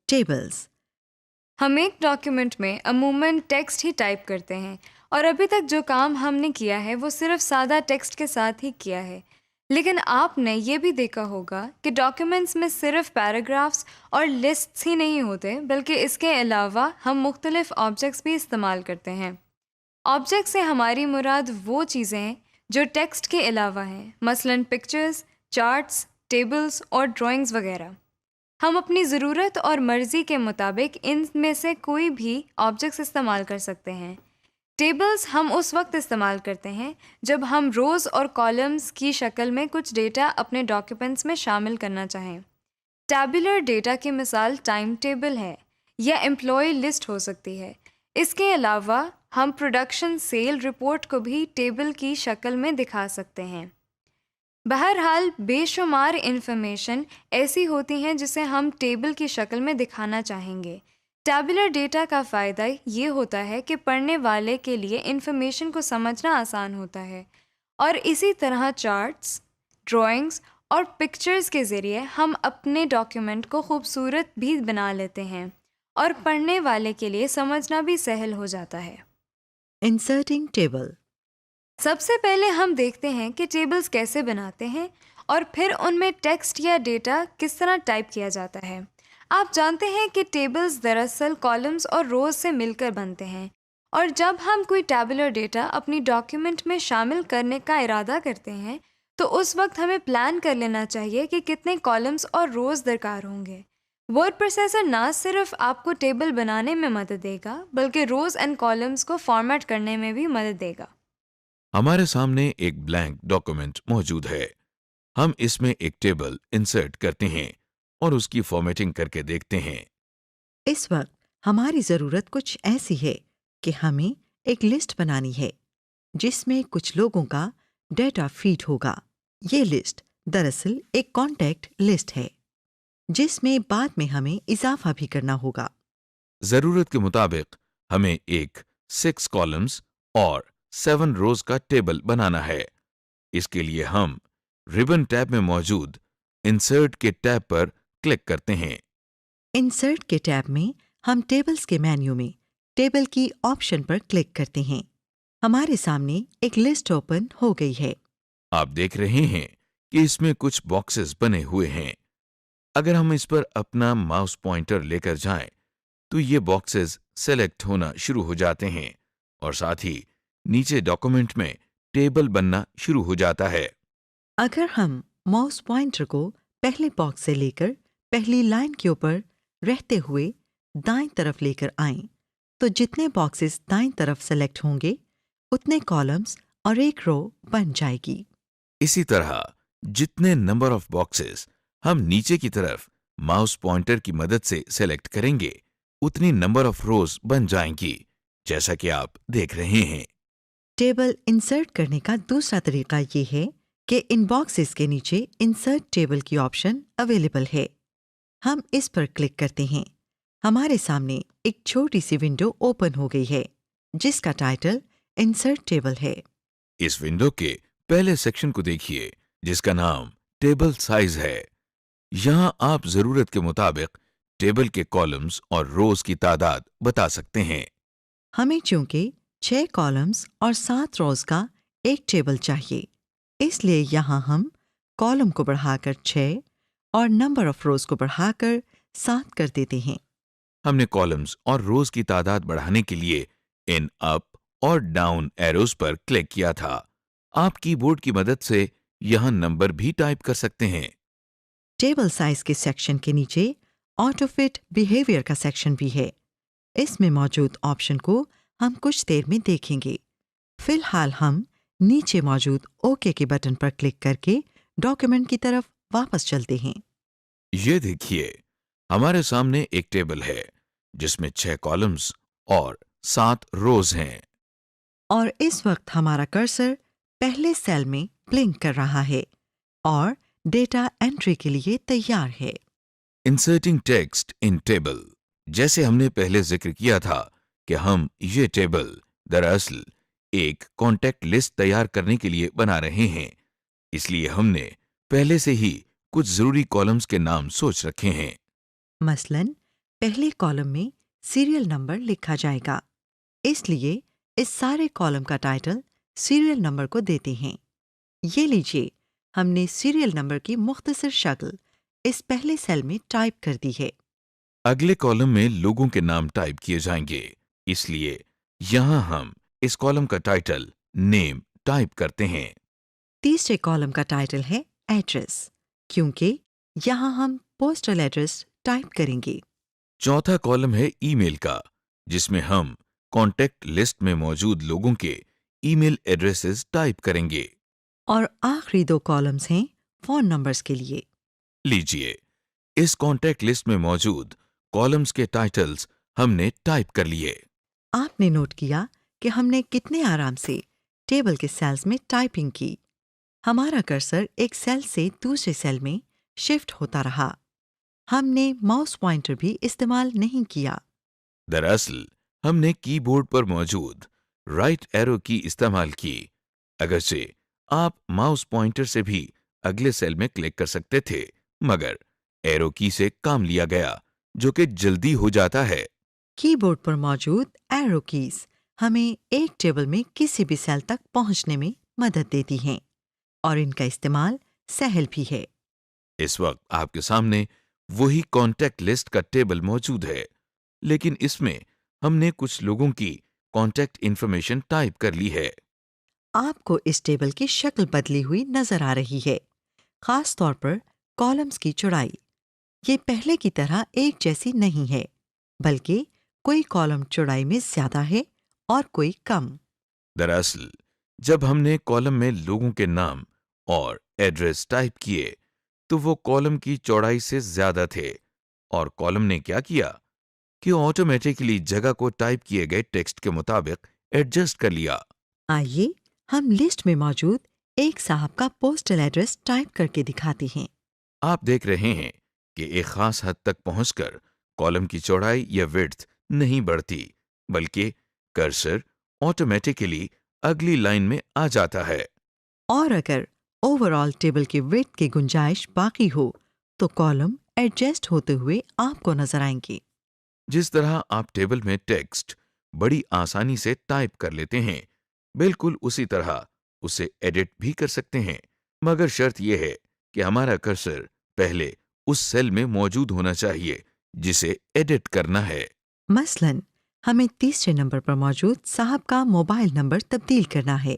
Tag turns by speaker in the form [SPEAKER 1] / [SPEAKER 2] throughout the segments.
[SPEAKER 1] Tables.
[SPEAKER 2] हम एक document में अमूमन टेक्स्ट ही टाइप करते हैं और अभी तक जो काम हमने किया है वो सिर्फ सादा टेक्स्ट के साथ ही किया है। लेकिन आपने ये भी देखा होगा कि डॉक्यूमेंट्स में सिर्फ पैराग्राफ्स और लिस्ट्स ही नहीं होते, बल्कि इसके अलावा हम मुख्तलिफ ऑब्जेक्ट्स भी इस्तेमाल करते हैं। ऑब्जेक्ट से हमारी मुराद वो चीज़ें हैं जो टेक्स्ट के अलावा हैं, मसलन पिक्चर्स, चार्ट्स, टेबल्स और ड्राइंग्स वगैरह। हम अपनी ज़रूरत और मर्ज़ी के मुताबिक इनमें से कोई भी ऑब्जेक्ट्स इस्तेमाल कर सकते हैं। टेबल्स हम उस वक्त इस्तेमाल करते हैं जब हम रोज़ और कॉलम्स की शक्ल में कुछ डेटा अपने डॉक्यूमेंट्स में शामिल करना चाहें। टैबुलर डेटा की मिसाल टाइम टेबल है या एम्प्लॉय लिस्ट हो सकती है। इसके अलावा हम प्रोडक्शन सेल रिपोर्ट को भी टेबल की शक्ल में दिखा सकते हैं। बहरहाल बेशुमार इंफॉर्मेशन ऐसी होती हैं जिसे हम टेबल की शक्ल में दिखाना चाहेंगे। टैबुलर डेटा का फ़ायदा ये होता है कि पढ़ने वाले के लिए इंफॉर्मेशन को समझना आसान होता है, और इसी तरह चार्ट्स, ड्राइंग्स और पिक्चर्स के ज़रिए हम अपने डॉक्यूमेंट को खूबसूरत भी बना लेते हैं और पढ़ने वाले के लिए समझना भी सहल हो जाता है।
[SPEAKER 1] Inserting table.
[SPEAKER 2] सबसे पहले हम देखते हैं कि टेबल्स कैसे बनाते हैं और फिर उनमें टेक्स्ट या डेटा किस तरह टाइप किया जाता है। आप जानते हैं कि टेबल्स दरअसल कॉलम्स और रोज से मिलकर बनते हैं, और जब हम कोई टैबुलर डेटा अपनी डॉक्यूमेंट में शामिल करने का इरादा करते हैं तो उस वक्त हमें प्लान कर लेना चाहिए कि कितने कॉलम्स और रोज दरकार होंगे। वर्ड प्रोसेसर ना सिर्फ आपको टेबल बनाने में मदद देगा, बल्कि रोज एंड कॉलम्स को फॉर्मेट करने में भी मदद देगा।
[SPEAKER 3] हमारे सामने एक ब्लैंक डॉक्यूमेंट मौजूद है। हम इसमें एक टेबल इंसर्ट करते हैं और उसकी फॉर्मेटिंग करके देखते हैं।
[SPEAKER 1] इस वक्त हमारी ज़रूरत कुछ ऐसी है कि हमें एक लिस्ट बनानी है जिसमें कुछ लोगों का डेटा फीड होगा। ये लिस्ट दरअसल एक कॉन्टैक्ट लिस्ट है जिसमें बाद में हमें इजाफा भी करना होगा।
[SPEAKER 3] जरूरत के मुताबिक हमें एक 6 कॉलम्स और 7 रोज का टेबल बनाना है। इसके लिए हम रिबन टैब में मौजूद इंसर्ट के टैब पर क्लिक करते हैं।
[SPEAKER 1] इंसर्ट के टैब में हम टेबल्स के मेन्यू में टेबल की ऑप्शन पर क्लिक करते हैं। हमारे सामने एक लिस्ट ओपन हो गई है।
[SPEAKER 3] आप देख रहे हैं कि इसमें कुछ बॉक्सेस बने हुए हैं। अगर हम इस पर अपना माउस पॉइंटर लेकर जाएं, तो ये बॉक्सेस सेलेक्ट होना शुरू हो जाते हैं और साथ ही नीचे डॉक्यूमेंट में टेबल बनना शुरू हो जाता है।
[SPEAKER 1] अगर हम माउस पॉइंटर को पहले बॉक्स से लेकर पहली लाइन के ऊपर रहते हुए दाईं तरफ लेकर आएं, तो जितने बॉक्सेस दाईं तरफ सेलेक्ट होंगे उतने कॉलम्स और एक रो बन जाएगी।
[SPEAKER 3] इसी तरह जितने नंबर ऑफ बॉक्सेस हम नीचे की तरफ माउस पॉइंटर की मदद से सेलेक्ट करेंगे, उतनी नंबर ऑफ रोज बन जाएंगी, जैसा कि आप देख रहे हैं।
[SPEAKER 1] टेबल इंसर्ट करने का दूसरा तरीका ये है कि इन बॉक्सेस के नीचे इंसर्ट टेबल की ऑप्शन अवेलेबल है। हम इस पर क्लिक करते हैं। हमारे सामने एक छोटी सी विंडो ओपन हो गई है जिसका टाइटल इंसर्ट टेबल है।
[SPEAKER 3] इस विंडो के पहले सेक्शन को देखिए, जिसका नाम टेबल साइज है। यहाँ आप जरूरत के मुताबिक टेबल के कॉलम्स और रोज की तादाद बता सकते हैं।
[SPEAKER 1] हमें चूंकि 6 कॉलम्स और 7 रोज का एक टेबल चाहिए, इसलिए यहाँ हम कॉलम को बढ़ाकर 6 और नंबर ऑफ रोज को बढ़ाकर 7 कर देते हैं।
[SPEAKER 3] हमने कॉलम्स और रोज की तादाद बढ़ाने के लिए इन अप और डाउन एरोज पर क्लिक किया था। आप कीबोर्ड की मदद से यहाँ नंबर भी टाइप कर सकते हैं।
[SPEAKER 1] टेबल साइज के सेक्शन के नीचे ऑटोफिट बिहेवियर का सेक्शन भी है। इसमें मौजूद ऑप्शन को हम कुछ देर में देखेंगे। फिलहाल हम नीचे मौजूद ओके के बटन पर क्लिक करके डॉक्यूमेंट की तरफ वापस चलते हैं।
[SPEAKER 3] ये देखिए, हमारे सामने एक टेबल है जिसमें 6 कॉलम्स और 7 रोज हैं।
[SPEAKER 1] और इस वक्त हमारा कर्सर पहले सेल में ब्लिंक कर रहा है और डेटा एंट्री के लिए तैयार है।
[SPEAKER 3] Inserting text in table. जैसे हमने पहले जिक्र किया था कि हम ये टेबल दरअसल एक कॉन्टैक्ट लिस्ट तैयार करने के लिए बना रहे हैं, इसलिए हमने पहले से ही कुछ जरूरी कॉलम्स के नाम सोच रखे हैं।
[SPEAKER 1] मसलन पहले कॉलम में सीरियल नंबर लिखा जाएगा, इसलिए इस सारे कॉलम का टाइटल सीरियल नंबर को देते हैं। ये लीजिए, हमने सीरियल नंबर की मुख्तसर शक्ल इस पहले सेल में टाइप कर दी है।
[SPEAKER 3] अगले कॉलम में लोगों के नाम टाइप किए जाएंगे, इसलिए यहाँ हम इस कॉलम का टाइटल नेम टाइप करते हैं।
[SPEAKER 1] तीसरे कॉलम का टाइटल है एड्रेस, क्योंकि यहाँ हम पोस्टल एड्रेस टाइप करेंगे।
[SPEAKER 3] चौथा कॉलम है ईमेल का, जिसमें हम कॉन्टेक्ट लिस्ट में मौजूद लोगों के ईमेल एड्रेसेस टाइप करेंगे।
[SPEAKER 1] और आखिरी दो कॉलम्स हैं फोन नंबर्स के लिए।
[SPEAKER 3] लीजिए, इस कॉन्टेक्ट लिस्ट में मौजूद कॉलम्स के टाइटल्स हमने टाइप कर लिए।
[SPEAKER 1] आपने नोट किया कि हमने कितने आराम से टेबल के सेल्स में टाइपिंग की। हमारा कर्सर एक सेल से दूसरे सेल में शिफ्ट होता रहा। हमने माउस पॉइंटर भी इस्तेमाल नहीं किया।
[SPEAKER 3] दरअसल हमने कीबोर्ड पर मौजूद राइट एरो की इस्तेमाल की। अगरचे आप माउस पॉइंटर से भी अगले सेल में क्लिक कर सकते थे, मगर एरो की से काम लिया गया, जो कि जल्दी हो जाता है।
[SPEAKER 1] कीबोर्ड पर मौजूद एरो कीज हमें एक टेबल में किसी भी सेल तक पहुंचने में मदद देती हैं और इनका इस्तेमाल सहल भी है।
[SPEAKER 3] इस वक्त आपके सामने वही कॉन्टैक्ट लिस्ट का टेबल मौजूद है, लेकिन इसमें हमने कुछ लोगों की कॉन्टैक्ट इंफॉर्मेशन टाइप कर ली है।
[SPEAKER 1] आपको इस टेबल की शक्ल बदली हुई नजर आ रही है, खास तौर पर कॉलम्स की चौड़ाई। ये पहले की तरह एक जैसी नहीं है, बल्कि कोई कॉलम चौड़ाई में ज्यादा है और कोई कम।
[SPEAKER 3] दरअसल जब हमने कॉलम में लोगों के नाम और एड्रेस टाइप किए, तो वो कॉलम की चौड़ाई से ज्यादा थे, और कॉलम ने क्या किया कि ऑटोमेटिकली जगह को टाइप किए गए टेक्स्ट के मुताबिक एडजस्ट कर लिया।
[SPEAKER 1] आइए हम लिस्ट में मौजूद एक साहब का पोस्टल एड्रेस टाइप करके दिखाते हैं।
[SPEAKER 3] आप देख रहे हैं कि एक खास हद तक पहुंचकर कॉलम की चौड़ाई या विड्थ नहीं बढ़ती, बल्कि कर्सर ऑटोमेटिकली अगली लाइन में आ जाता है।
[SPEAKER 1] और अगर ओवरऑल टेबल की विड्थ की गुंजाइश बाकी हो, तो कॉलम एडजस्ट होते हुए आपको नजर आएंगे।
[SPEAKER 3] जिस तरह आप टेबल में टेक्स्ट बड़ी आसानी से टाइप कर लेते हैं, बिल्कुल उसी तरह उसे एडिट भी कर सकते हैं, मगर शर्त यह है कि हमारा कर्सर पहले उस सेल में मौजूद होना चाहिए जिसे एडिट करना है।
[SPEAKER 1] मसलन हमें तीसरे नंबर पर मौजूद साहब का मोबाइल नंबर तब्दील करना है।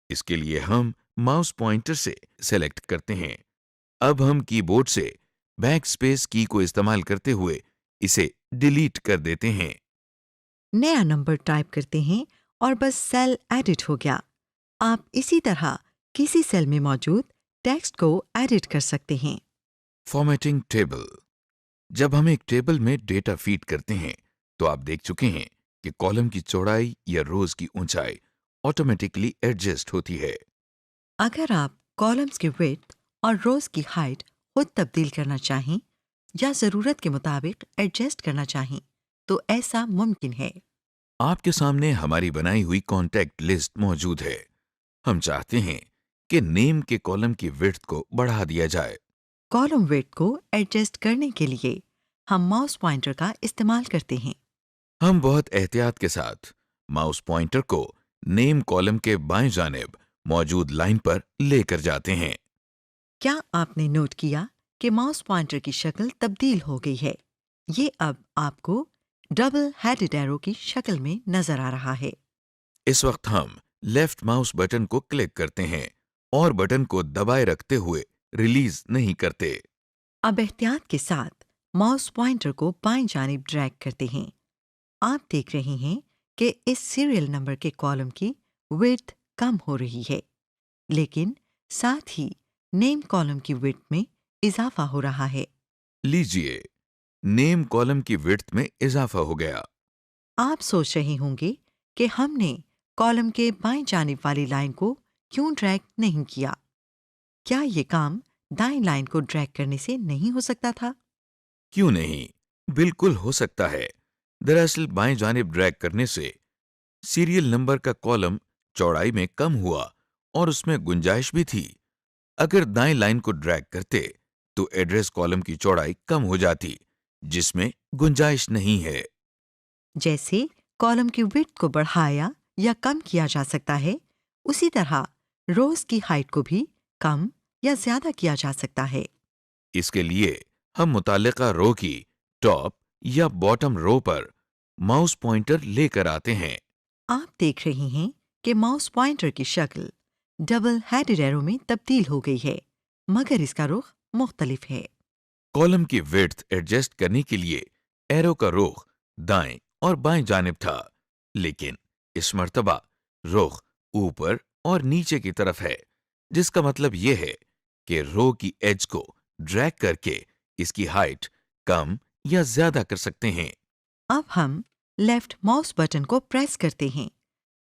[SPEAKER 3] इसके लिए हम माउस पॉइंटर से सेलेक्ट करते हैं। अब हम कीबोर्ड से बैक स्पेस की को इस्तेमाल करते हुए इसे डिलीट कर देते हैं।
[SPEAKER 1] नया नंबर टाइप करते हैं और बस सेल एडिट हो गया। आप इसी तरह किसी सेल में मौजूद टेक्स्ट को एडिट कर सकते हैं।
[SPEAKER 3] Formatting table. जब हम एक टेबल में डेटा फीड करते हैं, तो आप देख चुके हैं कि कॉलम की चौड़ाई या रोज की ऊंचाई ऑटोमेटिकली एडजस्ट होती है।
[SPEAKER 1] अगर आप कॉलम्स की विड्थ और रोज की हाइट खुद तब्दील करना चाहें या ज़रूरत के मुताबिक एडजस्ट करना चाहें, तो ऐसा मुमकिन है।
[SPEAKER 3] आपके सामने हमारी बनाई हुई कॉन्टैक्ट लिस्ट मौजूद है। हम चाहते हैं कि नेम के कॉलम की विड्थ को बढ़ा दिया जाए।
[SPEAKER 1] कॉलम विड्थ को एडजस्ट करने के लिए हम माउस पॉइंटर का इस्तेमाल करते हैं।
[SPEAKER 3] हम बहुत एहतियात के साथ माउस पॉइंटर को नेम कॉलम के बाएं जानिब मौजूद लाइन पर लेकर जाते हैं।
[SPEAKER 1] क्या आपने नोट किया कि माउस पॉइंटर की शक्ल तब्दील हो गई है? ये अब आपको डबल हेडेड एरो की शक्ल में नजर आ रहा है।
[SPEAKER 3] इस वक्त हम लेफ्ट माउस बटन को क्लिक करते हैं और बटन को दबाए रखते हुए रिलीज नहीं करते।
[SPEAKER 1] अब एहतियात के साथ माउस पॉइंटर को बाएं जानिब ड्रैग करते हैं। आप देख रहे हैं कि इस सीरियल नंबर के कॉलम की विड्थ कम हो रही है, लेकिन साथ ही नेम कॉलम की विड्थ में इजाफा हो रहा है।
[SPEAKER 3] लीजिए, नेम कॉलम की विड्थ में इजाफा हो गया।
[SPEAKER 1] आप सोच रहे होंगे कि हमने कॉलम के बाएं जानिब वाली लाइन को क्यों ड्रैग नहीं किया। क्या ये काम दाएं लाइन को ड्रैग करने से नहीं हो सकता था?
[SPEAKER 3] क्यों नहीं, बिल्कुल हो सकता है। दरअसल बाएं जानिब ड्रैग करने से सीरियल नंबर का कॉलम चौड़ाई में कम हुआ और उसमें गुंजाइश भी थी। अगर दाएं लाइन को ड्रैग करते तो एड्रेस कॉलम की चौड़ाई कम हो जाती, जिसमें गुंजाइश नहीं है।
[SPEAKER 1] जैसे कॉलम की विड्थ को बढ़ाया या कम किया जा सकता है, उसी तरह रोज की हाइट को भी कम या ज्यादा किया जा सकता है।
[SPEAKER 3] इसके लिए हम मुतालिका रो की टॉप या बॉटम रो पर माउस पॉइंटर लेकर आते हैं।
[SPEAKER 1] आप देख रहे हैं कि माउस पॉइंटर की शक्ल डबल हेडेड एरो में तब्दील हो गई है, मगर इसका रुख मुख्तलिफ है।
[SPEAKER 3] कॉलम की विड्थ एडजस्ट करने के लिए एरो का रुख दाएं और बाएं जानिब था, लेकिन इस मर्तबा रुख ऊपर और नीचे की तरफ है, जिसका मतलब यह है कि रो की एज को ड्रैग करके इसकी हाइट कम या ज्यादा कर सकते हैं।
[SPEAKER 1] अब हम लेफ्ट माउस बटन को प्रेस करते हैं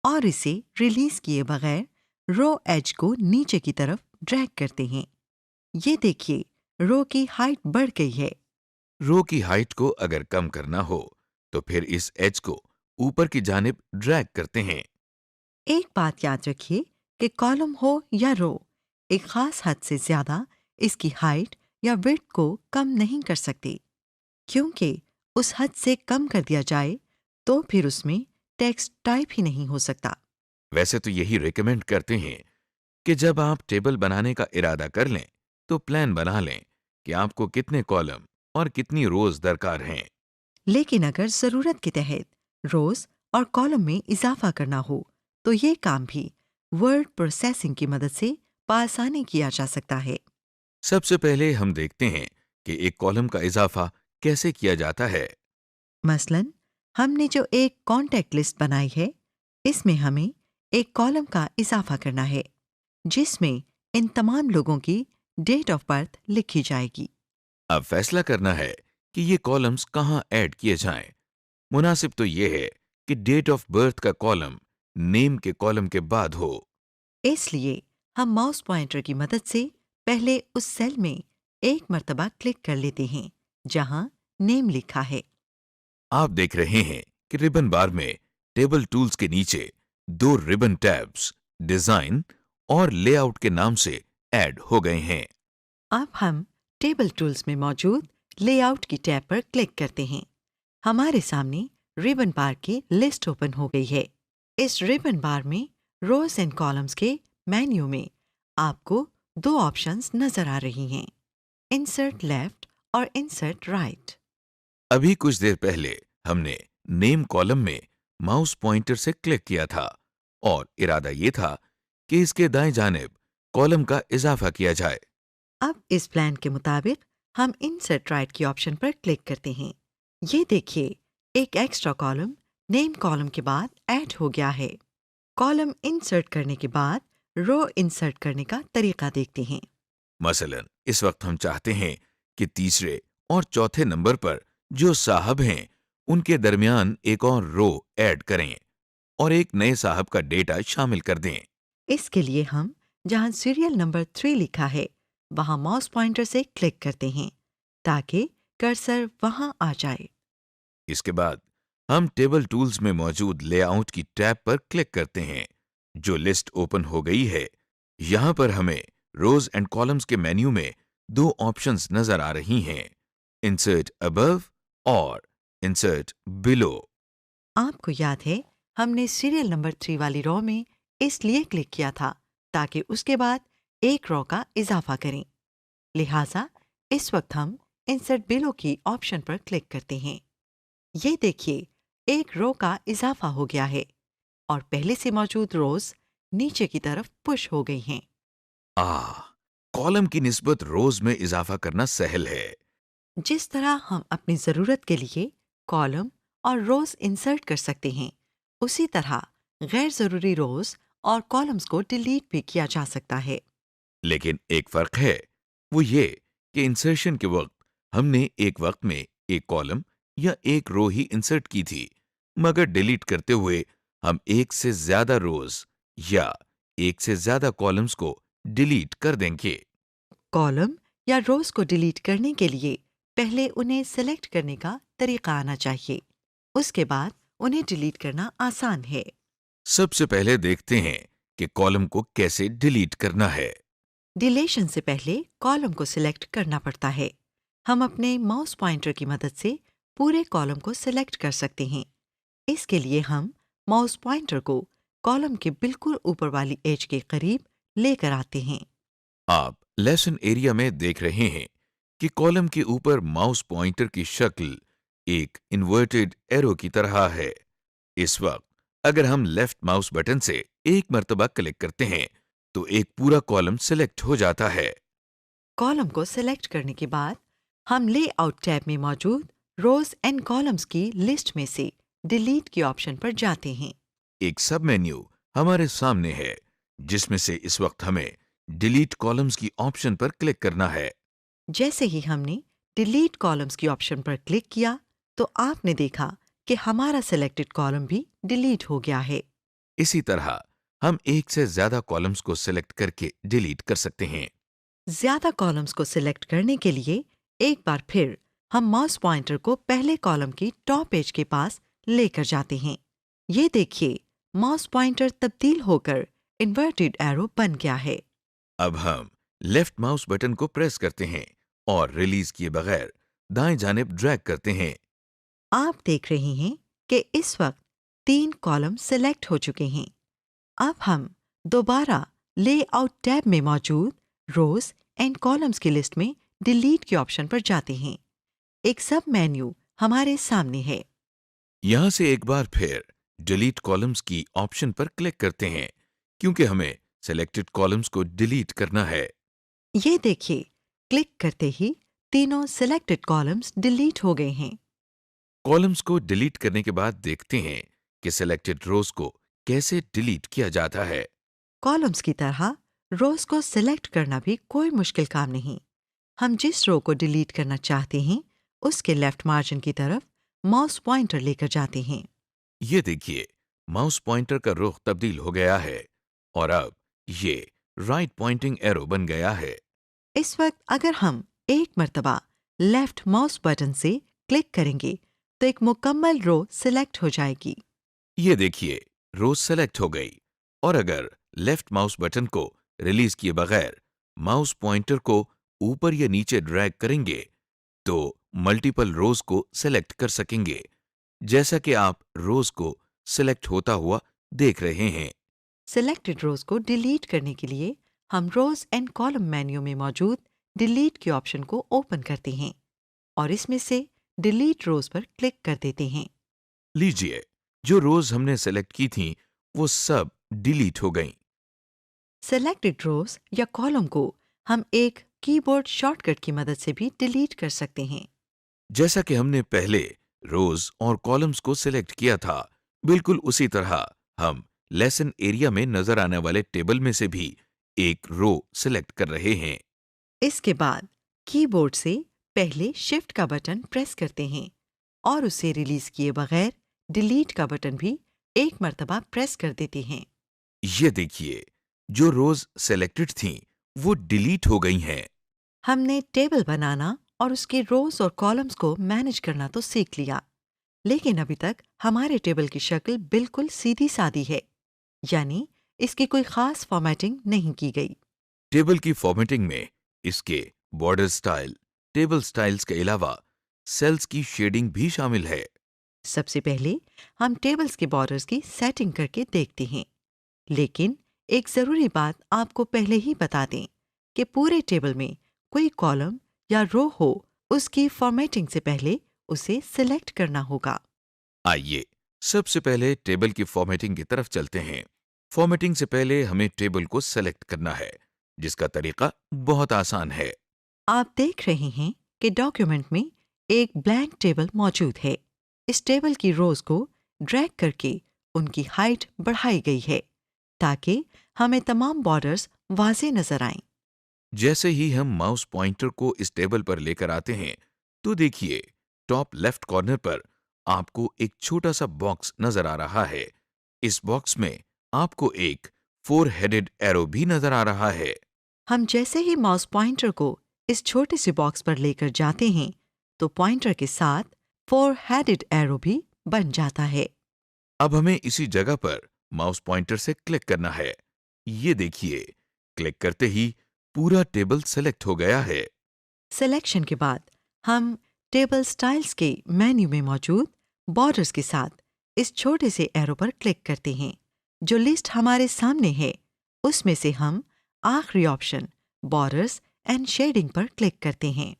[SPEAKER 1] और इसे रिलीज किए बगैर रो एज को नीचे की तरफ ड्रैग करते हैं। ये देखिए, रो की हाइट बढ़ गई है।
[SPEAKER 3] रो की हाइट को अगर कम करना हो तो फिर इस एज को ऊपर की जानिब ड्रैग करते हैं।
[SPEAKER 1] एक बात याद रखिए कि कॉलम हो या रो, एक खास हद से ज्यादा इसकी हाइट या विड्थ को कम नहीं कर सकते, क्योंकि उस हद से कम कर दिया जाए तो फिर उसमें टेक्स्ट टाइप ही नहीं हो सकता।
[SPEAKER 3] वैसे तो यही रिकमेंड करते हैं कि जब आप टेबल बनाने का इरादा कर लें तो प्लान बना लें कि आपको कितने कॉलम और कितनी रोज दरकार हैं।
[SPEAKER 1] लेकिन अगर जरूरत के तहत रोज और कॉलम में इजाफा करना हो तो ये काम भी वर्ड प्रोसेसिंग की मदद से पासानी किया जा सकता है।
[SPEAKER 3] सबसे पहले हम देखते हैं कि एक कॉलम का इजाफा कैसे किया जाता है।
[SPEAKER 1] मसलन हमने जो एक कॉन्टैक्ट लिस्ट बनाई है, इसमें हमें एक कॉलम का इजाफा करना है जिसमें इन तमाम लोगों की डेट ऑफ बर्थ लिखी जाएगी।
[SPEAKER 3] अब फैसला करना है कि ये कॉलम्स कहाँ ऐड किए जाएं। मुनासिब तो ये है कि डेट ऑफ बर्थ का कॉलम नेम के कॉलम के बाद हो।
[SPEAKER 1] इसलिए हम माउस पॉइंटर की मदद से पहले उस सेल में एक मर्तबा क्लिक कर लेते हैं जहां नेम लिखा है।
[SPEAKER 3] आप देख रहे हैं कि रिबन बार में टेबल टूल्स के नीचे दो रिबन टैब्स डिजाइन और लेआउट के नाम से ऐड हो गए हैं।
[SPEAKER 1] अब हम टेबल टूल्स में मौजूद लेआउट की टैब पर क्लिक करते हैं। हमारे सामने रिबन बार की लिस्ट ओपन हो गई है। इस रिबन बार में रोज एंड कॉलम्स के मेन्यू में आपको दो ऑप्शंस नजर आ रही हैं, इंसर्ट लेफ्ट और इंसर्ट राइट।
[SPEAKER 3] अभी कुछ देर पहले हमने नेम कॉलम में माउस पॉइंटर से क्लिक किया था और इरादा ये था कि इसके दाएं जानिब कॉलम का इजाफा किया जाए।
[SPEAKER 1] अब इस प्लान के मुताबिक हम इंसर्ट राइट की ऑप्शन पर क्लिक करते हैं। ये देखिए, एक एक्स्ट्रा कॉलम नेम कॉलम के बाद ऐड हो गया है। कॉलम इंसर्ट करने के बाद रो इंसर्ट करने का तरीका देखते हैं।
[SPEAKER 3] मसलन इस वक्त हम चाहते हैं कि तीसरे और चौथे नंबर पर जो साहब हैं उनके दरमियान एक और रो ऐड करें और एक नए साहब का डेटा शामिल कर दें।
[SPEAKER 1] इसके लिए हम जहां सीरियल नंबर 3 लिखा है वहां माउस पॉइंटर से क्लिक करते हैं ताकि कर्सर वहां आ जाए।
[SPEAKER 3] इसके बाद हम टेबल टूल्स में मौजूद लेआउट की टैब पर क्लिक करते हैं। जो लिस्ट ओपन हो गई है, यहां पर हमें रोज एंड कॉलम्स के मेन्यू में दो ऑप्शंस नजर आ रही हैं, इंसर्ट अबव और इंसर्ट बिलो।
[SPEAKER 1] आपको याद है, हमने सीरियल नंबर 3 वाली रो में इसलिए क्लिक किया था ताकि उसके बाद एक रो का इजाफा करें। लिहाजा इस वक्त हम इंसर्ट बिलो की ऑप्शन पर क्लिक करते हैं। ये देखिए, एक रो का इजाफा हो गया है और पहले से मौजूद रोज नीचे की तरफ पुश हो गई हैं।
[SPEAKER 3] कॉलम की निस्बत रोज में इजाफा करना सहल है।
[SPEAKER 1] जिस तरह हम अपनी जरूरत के लिए कॉलम और रोज इंसर्ट कर सकते हैं, उसी तरह गैर जरूरी रोज और कॉलम्स को डिलीट भी किया जा सकता है।
[SPEAKER 3] लेकिन एक फर्क है, वो ये कि इंसर्शन के वक्त हमने एक वक्त में एक कॉलम या एक रो ही इंसर्ट की थी, मगर डिलीट करते हुए हम एक से ज्यादा रोज या एक से ज्यादा कॉलम्स को डिलीट कर देंगे।
[SPEAKER 1] कॉलम या रोज को डिलीट करने के लिए पहले उन्हें सेलेक्ट करने का तरीका आना चाहिए, उसके बाद उन्हें डिलीट करना आसान है।
[SPEAKER 3] सबसे पहले देखते हैं कि कॉलम को कैसे डिलीट करना है।
[SPEAKER 1] डिलीशन से पहले कॉलम को सिलेक्ट करना पड़ता है। हम अपने माउस पॉइंटर की मदद से पूरे कॉलम को सिलेक्ट कर सकते हैं। इसके लिए हम माउस पॉइंटर को कॉलम के बिल्कुल ऊपर वाली एज के करीब लेकर आते हैं।
[SPEAKER 3] आप लेसन एरिया में देख रहे हैं कि कॉलम के ऊपर माउस पॉइंटर की शक्ल एक इन्वर्टेड एरो की तरह है। इस वक्त अगर हम लेफ्ट माउस बटन से एक मर्तबा क्लिक करते हैं तो एक पूरा कॉलम सिलेक्ट हो जाता है।
[SPEAKER 1] कॉलम को सिलेक्ट करने के बाद हम लेआउट टैब में मौजूद रोज एंड कॉलम्स की लिस्ट में से डिलीट के ऑप्शन पर जाते हैं।
[SPEAKER 3] एक सब मेन्यू हमारे सामने है जिसमें से इस वक्त हमें डिलीट कॉलम्स की ऑप्शन पर क्लिक करना है।
[SPEAKER 1] जैसे ही हमने डिलीट कॉलम्स की ऑप्शन पर क्लिक किया तो आपने देखा कि हमारा सिलेक्टेड कॉलम भी डिलीट हो गया है।
[SPEAKER 3] इसी तरह हम एक से ज्यादा कॉलम्स को सिलेक्ट करके डिलीट कर सकते हैं।
[SPEAKER 1] ज्यादा कॉलम्स को सिलेक्ट करने के लिए एक बार फिर हम माउस पॉइंटर को पहले कॉलम की टॉप एज के पास लेकर जाते हैं। ये देखिए, माउस पॉइंटर तब्दील होकर इन्वर्टेड एरो बन गया है।
[SPEAKER 3] अब हम लेफ्ट माउस बटन को प्रेस करते हैं और रिलीज किए बगैर दाएं जानिब ड्रैग करते हैं।
[SPEAKER 1] आप देख रहे हैं कि इस वक्त 3 कॉलम सिलेक्ट हो चुके हैं। अब हम दोबारा लेआउट टैब में मौजूद रोज एंड कॉलम्स की लिस्ट में डिलीट के ऑप्शन पर जाते हैं। एक सब मेन्यू हमारे सामने है।
[SPEAKER 3] यहां से एक बार फिर डिलीट कॉलम्स की ऑप्शन पर क्लिक करते हैं क्योंकि हमें सिलेक्टेड कॉलम्स को डिलीट करना है।
[SPEAKER 1] ये देखिए, क्लिक करते ही तीनों सिलेक्टेड कॉलम्स डिलीट हो गए हैं।
[SPEAKER 3] कॉलम्स को डिलीट करने के बाद देखते हैं कि सिलेक्टेड रोज को कैसे डिलीट किया जाता है।
[SPEAKER 1] कॉलम्स की तरह रोज को सिलेक्ट करना भी कोई मुश्किल काम नहीं। हम जिस रो को डिलीट करना चाहते हैं उसके लेफ्ट मार्जिन की तरफ माउस पॉइंटर लेकर जाते हैं।
[SPEAKER 3] ये देखिए, माउस पॉइंटर का रुख तब्दील हो गया है और अब ये राइट पॉइंटिंग एरो बन गया है।
[SPEAKER 1] इस वक्त अगर हम एक मर्तबा लेफ्ट माउस बटन से क्लिक करेंगे तो एक मुकम्मल रो सिलेक्ट हो जाएगी।
[SPEAKER 3] ये देखिए, रोज सेलेक्ट हो गई और अगर लेफ्ट माउस बटन को रिलीज किए बगैर माउस पॉइंटर को ऊपर या नीचे ड्रैग करेंगे तो मल्टीपल रोज को सेलेक्ट कर सकेंगे, जैसा कि आप रोज को सिलेक्ट होता हुआ देख रहे हैं।
[SPEAKER 1] सिलेक्टेड रोज को डिलीट करने के लिए हम रोज एंड कॉलम मेन्यू में मौजूद डिलीट के ऑप्शन को ओपन करते हैं और इसमें से डिलीट रोज पर क्लिक कर देते हैं।
[SPEAKER 3] लीजिए, जो रोज हमने सेलेक्ट की थीं वो सब डिलीट हो गईं।
[SPEAKER 1] सिलेक्टेड रोज या कॉलम को हम एक कीबोर्ड शॉर्टकट की मदद से भी डिलीट कर सकते हैं।
[SPEAKER 3] जैसा कि हमने पहले रोज और कॉलम्स को सिलेक्ट किया था, बिल्कुल उसी तरह हम लेसन एरिया में नजर आने वाले टेबल में से भी एक रो सिलेक्ट कर रहे हैं।
[SPEAKER 1] इसके बाद कीबोर्ड से पहले शिफ्ट का बटन प्रेस करते हैं और उसे रिलीज किए बगैर डिलीट का बटन भी एक मर्तबा प्रेस कर देते हैं।
[SPEAKER 3] ये देखिए, जो रोज सेलेक्टेड थीं वो डिलीट हो गई हैं।
[SPEAKER 1] हमने टेबल बनाना और उसके रोज और कॉलम्स को मैनेज करना तो सीख लिया, लेकिन अभी तक हमारे टेबल की शक्ल बिल्कुल सीधी सादी है, यानी इसकी कोई खास फॉर्मेटिंग नहीं की गई।
[SPEAKER 3] टेबल की फॉर्मेटिंग में इसके बॉर्डर स्टाइल, टेबल स्टाइल्स के अलावा सेल्स की शेडिंग भी शामिल है।
[SPEAKER 1] सबसे पहले हम टेबल्स के बॉर्डर्स की सेटिंग करके देखते हैं, लेकिन एक ज़रूरी बात आपको पहले ही बता दें कि पूरे टेबल में कोई कॉलम या रो हो, उसकी फॉर्मेटिंग से पहले उसे सिलेक्ट करना होगा।
[SPEAKER 3] आइए सबसे पहले टेबल की फॉर्मेटिंग की तरफ चलते हैं। फॉर्मेटिंग से पहले हमें टेबल को सेलेक्ट करना है, जिसका तरीका बहुत आसान है।
[SPEAKER 1] आप देख रहे हैं कि डॉक्यूमेंट में एक ब्लैंक टेबल मौजूद है। इस टेबल की रोज को ड्रैग करके उनकी हाइट बढ़ाई गई है ताकि हमें तमाम बॉर्डर्स वाज़ेह नजर आएं।
[SPEAKER 3] जैसे ही हम माउस पॉइंटर को इस टेबल पर लेकर आते हैं तो देखिए, टॉप लेफ्ट कॉर्नर पर आपको एक छोटा सा बॉक्स नजर आ रहा है। इस बॉक्स में आपको एक 4 हेडेड एरो भी नजर आ रहा है।
[SPEAKER 1] हम जैसे ही माउस पॉइंटर को इस छोटे से बॉक्स पर लेकर जाते हैं तो पॉइंटर के साथ 4 हेडेड एरो भी बन जाता है।
[SPEAKER 3] अब हमें इसी जगह पर माउस पॉइंटर से क्लिक करना है। ये देखिए, क्लिक करते ही पूरा टेबल सेलेक्ट हो गया है।
[SPEAKER 1] सिलेक्शन के बाद हम टेबल स्टाइल्स के मेन्यू में मौजूद बॉर्डर्स के साथ इस छोटे से एरो पर क्लिक करते हैं। जो लिस्ट हमारे सामने है उसमें से हम आखिरी ऑप्शन बॉर्डर्स एंड शेडिंग पर क्लिक करते हैं।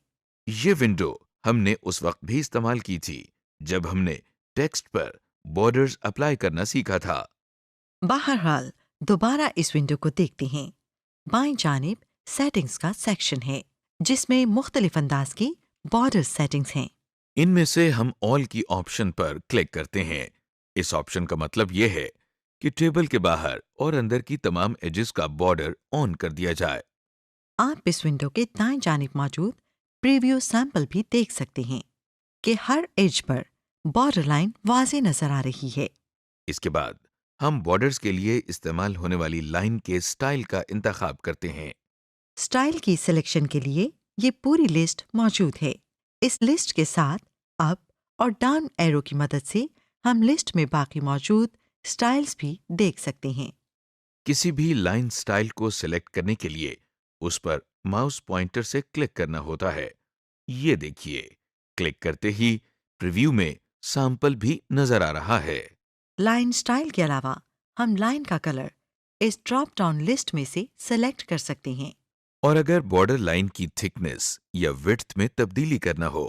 [SPEAKER 3] ये विंडो हमने उस वक्त भी इस्तेमाल की थी जब हमने टेक्स्ट पर बॉर्डर्स अप्लाई करना सीखा था।
[SPEAKER 1] बहरहाल दोबारा इस विंडो को देखते हैं। बाएं जानिब सेटिंग्स का सेक्शन है जिसमें मुख्तलिफ अंदाज की बॉर्डर सेटिंग्स हैं।
[SPEAKER 3] इनमें से हम ऑल की ऑप्शन पर क्लिक करते हैं। इस ऑप्शन का मतलब यह है कि टेबल के बाहर और अंदर की तमाम एजेस का बॉर्डर ऑन कर दिया जाए।
[SPEAKER 1] आप इस विंडो के दाएं जानिब मौजूद प्रीव्यू सैंपल भी देख सकते हैं कि हर एज पर बॉर्डर लाइन वाज़ेह नजर आ रही है।
[SPEAKER 3] इसके बाद हम बॉर्डर्स के लिए इस्तेमाल होने वाली लाइन के स्टाइल का इंतखाब करते हैं।
[SPEAKER 1] स्टाइल की सिलेक्शन के लिए ये पूरी लिस्ट मौजूद है। इस लिस्ट के साथ अप और डाउन एरो की मदद से हम लिस्ट में बाकी मौजूद स्टाइल्स भी देख सकते हैं।
[SPEAKER 3] किसी भी लाइन स्टाइल को सिलेक्ट करने के लिए उस पर माउस पॉइंटर से क्लिक करना होता है। ये देखिए, क्लिक करते ही प्रीव्यू में सैंपल भी नजर आ रहा है।
[SPEAKER 1] लाइन स्टाइल के अलावा हम लाइन का कलर इस ड्रॉप डाउन लिस्ट में से सेलेक्ट कर सकते हैं।
[SPEAKER 3] और अगर बॉर्डर लाइन की थिकनेस या विड्थ में तब्दीली करना हो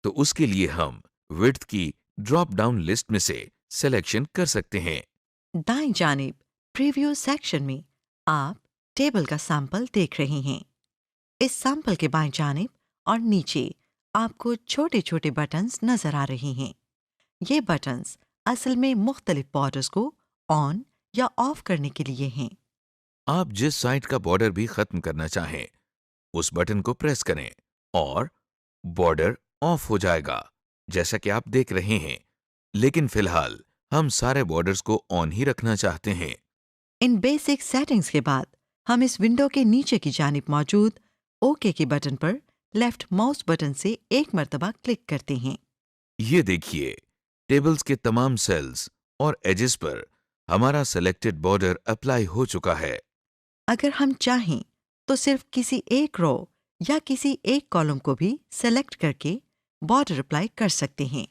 [SPEAKER 3] तो उसके लिए हम विड्थ की ड्रॉप डाउन लिस्ट में से सिलेक्शन कर सकते हैं।
[SPEAKER 1] दाएं जानिब प्रीव्यू सेक्शन में आप टेबल का सैंपल देख रहे हैं। इस सैंपल के बाएं जानिब और नीचे आपको छोटे छोटे बटन्स नजर आ रहे हैं। ये बटन्स असल में मुख्तलिफ बॉर्डर्स को ऑन या ऑफ करने के लिए हैं।
[SPEAKER 3] आप जिस साइड का बॉर्डर भी खत्म करना चाहें उस बटन को प्रेस करें और बॉर्डर ऑफ हो जाएगा, जैसा कि आप देख रहे हैं। लेकिन फिलहाल हम सारे बॉर्डर्स को ऑन ही रखना चाहते हैं।
[SPEAKER 1] इन बेसिक सेटिंग्स के बाद हम इस विंडो के नीचे की जानिब मौजूद ओके के बटन पर लेफ्ट माउस बटन से एक मर्तबा क्लिक करते हैं।
[SPEAKER 3] ये देखिए, टेबल्स के तमाम सेल्स और एजेस पर हमारा सेलेक्टेड बॉर्डर अप्लाई हो चुका है।
[SPEAKER 1] अगर हम चाहें तो सिर्फ किसी एक रो या किसी एक कॉलम को भी सेलेक्ट करके बॉर्डर अप्लाई कर सकते हैं।